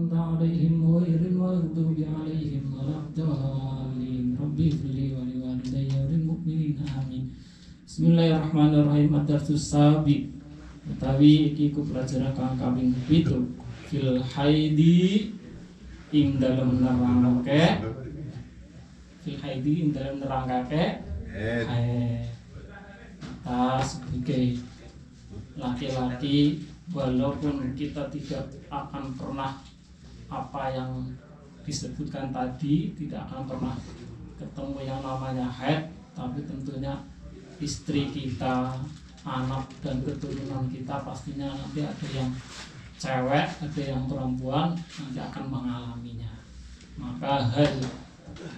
عليهم غير المغضوب عليهم ولا الضالين رب اغفر لي ولوالدي وللمؤمنين آمين. Bismillahirrahmanirrahim. Ad-darsus sabi utawi iki ku pelajaran kang kaping 7 fil haidi ing dalem nerangake sebagai laki-laki, walaupun kita tidak akan pernah apa yang disebutkan tadi, tidak akan pernah ketemu yang namanya haid, tapi tentunya istri kita, anak dan keturunan kita pastinya nanti ada yang cewek, ada yang perempuan, nanti akan mengalaminya. Maka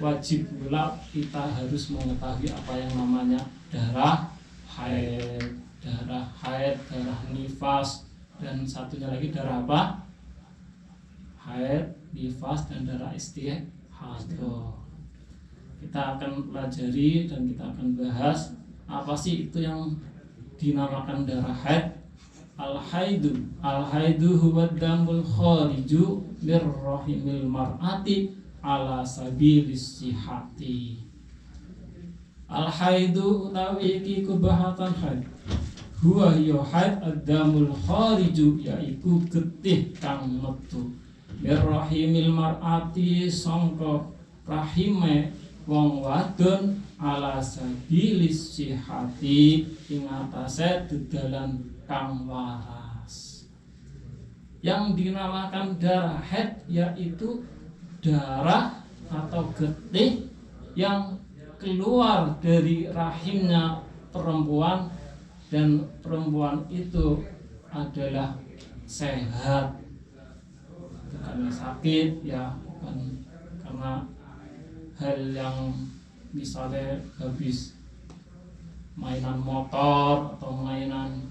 wajib pula kita harus mengetahui apa yang namanya darah haid, darah nifas, dan satunya lagi darah apa? Haid, nifas, dan darah istihadah. Kita akan pelajari dan kita akan bahas apa sih itu yang dinamakan darah haid. Al-haidu huwa damul khariju mir rahimil mar'ati ala sabilis sihati. Al-haidu utawi iki kubahatan haid. Huwa ya haid ad-damul khariju, yaiku getih kang metu mir rahimil mar'ati sangka rahime wong wadon ala sabilis sihati ing atase dedalan kang waras. Yang dinamakan darah haid yaitu darah atau getih yang keluar dari rahimnya perempuan, dan perempuan itu adalah sehat, bukan sakit ya, bukan karena hal yang misalnya habis mainan motor atau mainan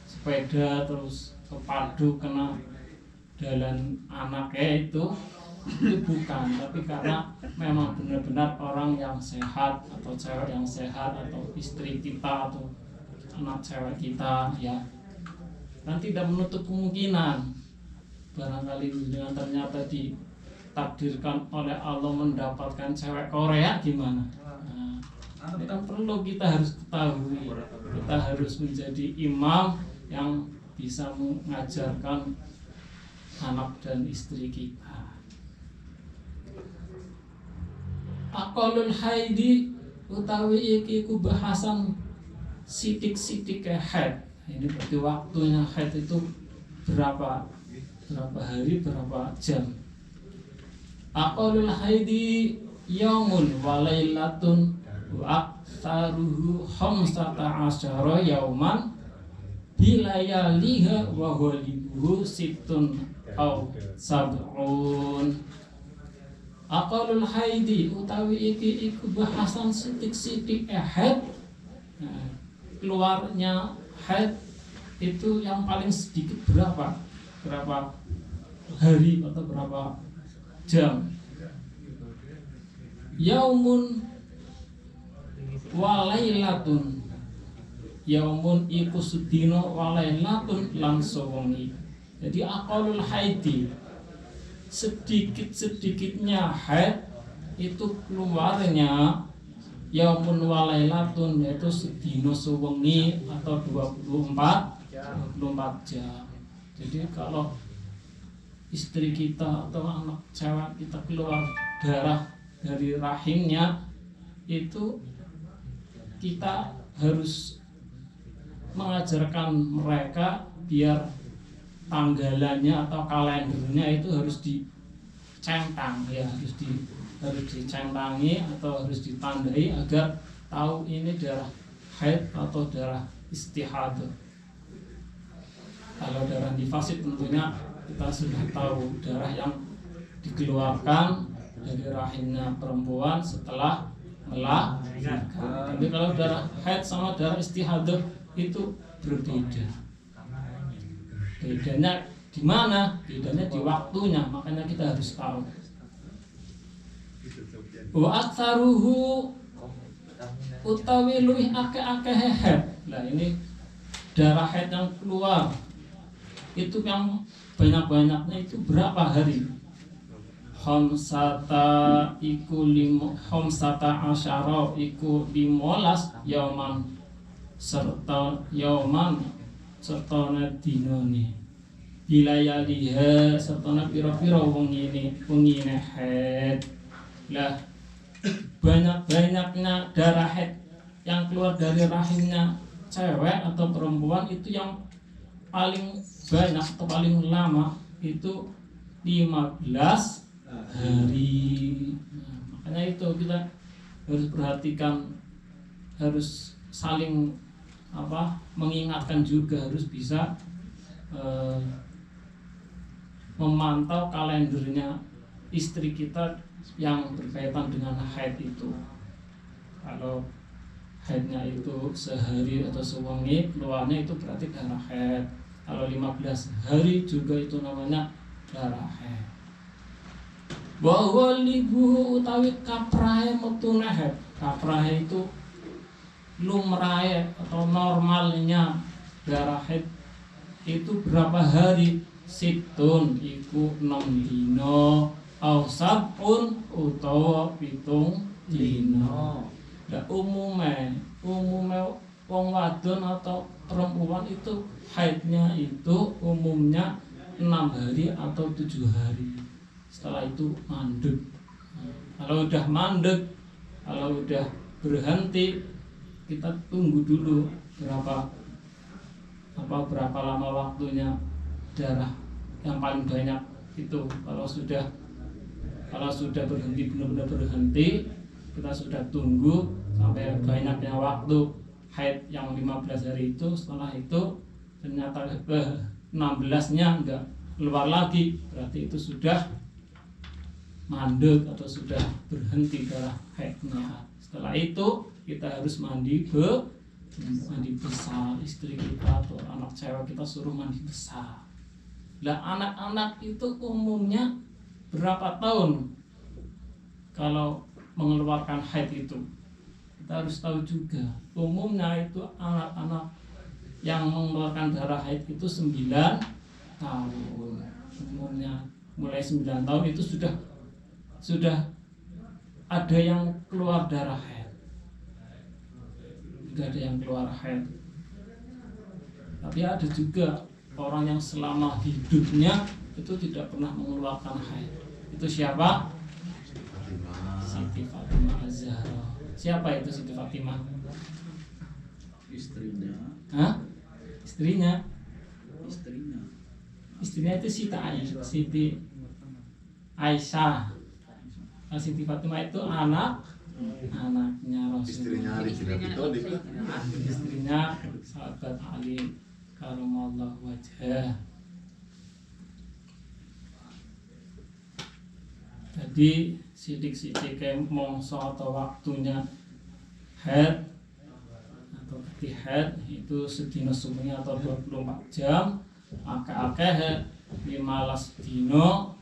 sepeda terus kepadu kena dalan anaknya itu bukan, tapi karena memang benar-benar orang yang sehat atau cewek yang sehat atau istri kita atau anak cewek kita ya, dan tidak menutup kemungkinan barangkali dengan ternyata ditakdirkan oleh Allah mendapatkan cewek Korea gimana? Nah, ini kan perlu kita harus ketahui, kita harus menjadi imam yang bisa mengajarkan anak dan istri kita. Aqalul haidi utawi iki ku bahasan sidik-sidik haid. Ini berarti waktunya haid itu berapa hari, berapa jam. Aqalul haidi yaumun wa lailatun wa aktsaruhu khamsata asyara yauman bilayaliha wa ghalibuhu sittun aw sab'un. Aqalul haidi utawi iki iku bahasan sidik-sidik haid. Nah, keluarnya haid itu yang paling sedikit berapa hari atau berapa jam? Yaumun walailatun, yaumun iku sedina, walailatun lan sewengi. Jadi aqalul haidi, sedikit-sedikitnya haid itu keluarnya yaumun walailatun, yaitu sedina sewengi atau 24 jam. Jadi kalau istri kita atau anak cewek kita keluar darah dari rahimnya, itu kita harus mengajarkan mereka biar tanggalannya atau kalendernya itu harus dicentang ya, harus dicentangi atau harus ditandai agar tahu ini darah haid atau darah istihadah. Kalau darah nifas tentunya kita sudah tahu darah yang dikeluarkan dari rahimnya perempuan setelah melahirkan. Tapi kalau darah haid sama darah istihadah itu berbeda. Bedanya di mana? Bedanya di waktunya, makanya kita harus tahu. Wa aktsaruhu utawi luwih akeh-akeh haid. Nah, ini darah haid yang keluar itu yang sebanyak-banyaknya itu berapa hari? Khamsata asyara iku 15 yauman serta dinane bilayaliha serta pira-pira wengine haid. Lah banyak-banyaknya darah haid yang keluar dari rahimnya cewek atau perempuan itu yang paling banyak atau paling lama itu 15 hari. Makanya itu kita harus perhatikan, harus saling mengingatkan juga, harus bisa memantau kalendernya istri kita yang berkaitan dengan haid itu. Kalau haidnya itu sehari atau sewengi, keluarnya itu berarti darah haid. Kalau 15 hari juga itu namanya darah haid. Bahwa libu utawi kaprahe metune haid. Kaprahe itu lumrahe atau normalnya darah haid itu berapa hari? Situn iku 6 dino au sabun utawa 7 dino. Lah umume wong wadon atau perempuan itu haidnya itu umumnya 6 hari atau 7 hari. Setelah itu mandek. Kalau udah mandek, kalau udah berhenti, kita tunggu dulu berapa lama waktunya darah yang paling banyak itu. Kalau sudah berhenti, benar-benar berhenti, kita sudah tunggu sampai banyaknya waktu haid yang 15 hari itu. Setelah itu ternyata 16-nya enggak keluar lagi, berarti itu sudah mandek atau sudah berhenti darah haidnya. Setelah itu kita harus mandi besar. Istri kita atau anak cewek kita suruh mandi besar. Lah anak-anak itu umumnya berapa tahun kalau mengeluarkan haid itu? Kita harus tahu juga. Umumnya itu anak-anak yang mengeluarkan darah haid itu 9 tahun. Umumnya mulai 9 tahun itu sudah ada yang keluar darah haid. Tidak ada yang keluar haid. Tapi ada juga orang yang selama hidupnya itu tidak pernah mengeluarkan haid. Itu siapa? Siti Fatimah Az-Zahra. Siapa itu Siti Fatimah? Istrinya. Hah? Istrinya. Istrinya itu Siti Aisyah. Siti Fatimah itu anaknya Rasulullah. Istrinya sahabat Ali karamallahu wajhah. Jadi sidik-sidik mongso atau waktunya haid atau haid itu sedina subuhnya atau 24 jam, akeh-akeh 15 dino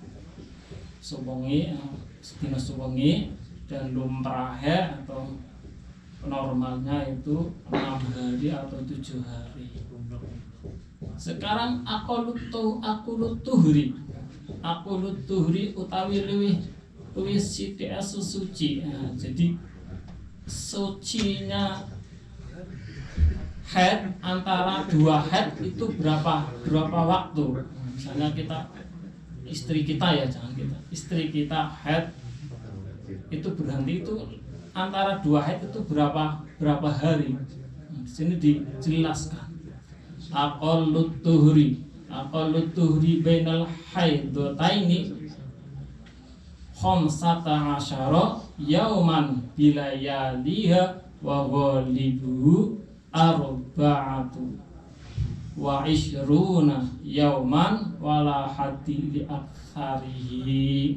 subengi, sedina subengi, dan lumrahe atau normalnya itu 6 hari atau 7 hari. Sekarang aku lutuhri utawi luwih sithik suci. Nah, jadi sucinya haid antara 2 haid itu berapa waktu? Misalnya istri kita haid itu berhenti itu antara 2 haid itu berapa hari? Nah, di sini dijelaskan. Aqallut tuhri bainal haidataini khamsata asyara yauman bilayaliha wa ghalibuhu arba'atu wa ishruna yauman wala hadi li aktsarihi.